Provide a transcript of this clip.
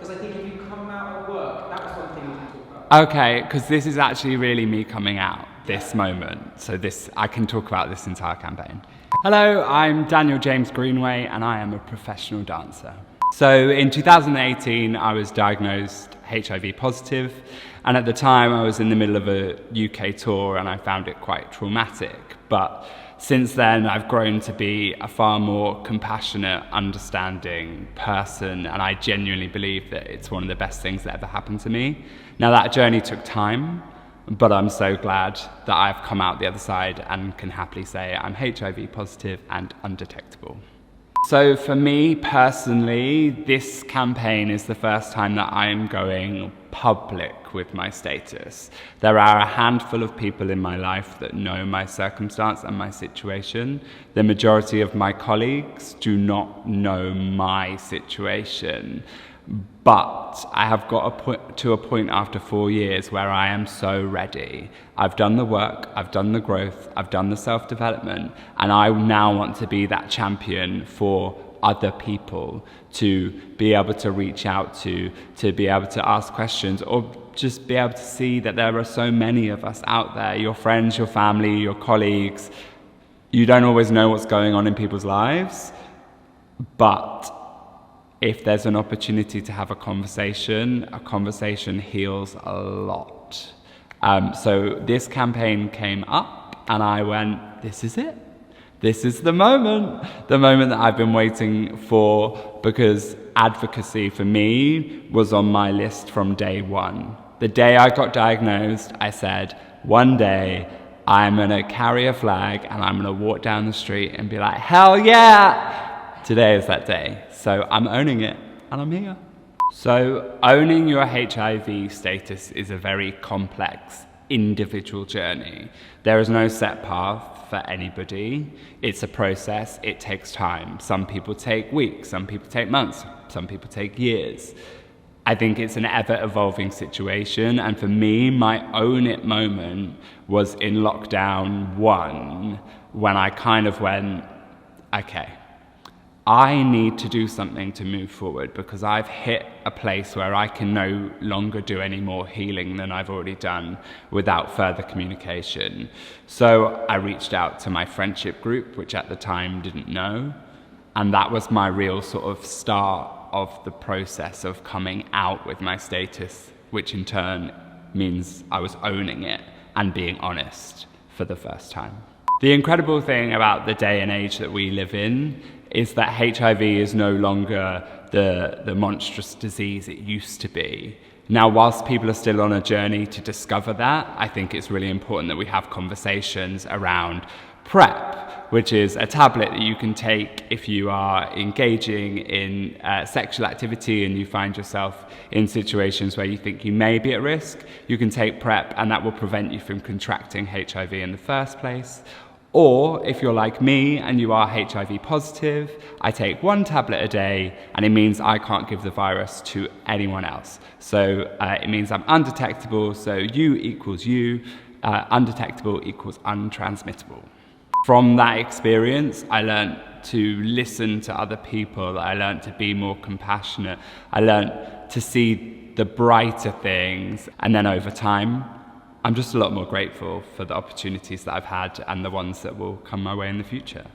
Because I think if you come out at work, that was one thing we talked about. Okay, because this is actually really me coming out, this moment. So I can talk about this entire campaign. Hello, I'm Daniel James Greenway and I am a professional dancer. So in 2018, I was diagnosed HIV positive, and at the time I was in the middle of a UK tour and I found it quite traumatic. But since then, I've grown to be a far more compassionate, understanding person, and I genuinely believe that it's one of the best things that ever happened to me. Now, that journey took time, but I'm so glad that I've come out the other side and can happily say I'm HIV positive and undetectable. So for me personally, this campaign is the first time that I'm going public with my status. There are a handful of people in my life that know my circumstance and my situation. The majority of my colleagues do not know my situation. But I have got to a point after 4 years where I am so ready. I've done the work, I've done the growth, I've done the self-development, and I now want to be that champion for other people to be able to reach out to be able to ask questions, or just be able to see that there are so many of us out there, your friends, your family, your colleagues. You don't always know what's going on in people's lives, but if there's an opportunity to have a conversation heals a lot. So this campaign came up and I went, this is it. This is the moment that I've been waiting for, because advocacy for me was on my list from day one. The day I got diagnosed, I said, one day I'm gonna carry a flag and I'm gonna walk down the street and be like, hell yeah! Today is that day. So I'm owning it and I'm here. So owning your HIV status is a very complex individual journey. There is no set path for anybody. It's a process, it takes time. Some people take weeks, some people take months, some people take years. I think it's an ever-evolving situation, and for me, my own it moment was in lockdown 1, when I kind of went, okay, I need to do something to move forward, because I've hit a place where I can no longer do any more healing than I've already done without further communication. So I reached out to my friendship group, which at the time didn't know, and that was my real sort of start of the process of coming out with my status, which in turn means I was owning it and being honest for the first time. The incredible thing about the day and age that we live in is that HIV is no longer the monstrous disease it used to be. Now, whilst people are still on a journey to discover that, I think it's really important that we have conversations around PrEP, which is a tablet that you can take if you are engaging in sexual activity and you find yourself in situations where you think you may be at risk. You can take PrEP and that will prevent you from contracting HIV in the first place. Or if you're like me and you are HIV positive, I take 1 tablet a day and it means I can't give the virus to anyone else. So it means I'm undetectable, so U equals U, undetectable equals untransmittable. From that experience, I learned to listen to other people, I learned to be more compassionate, I learned to see the brighter things, and then over time, I'm just a lot more grateful for the opportunities that I've had and the ones that will come my way in the future.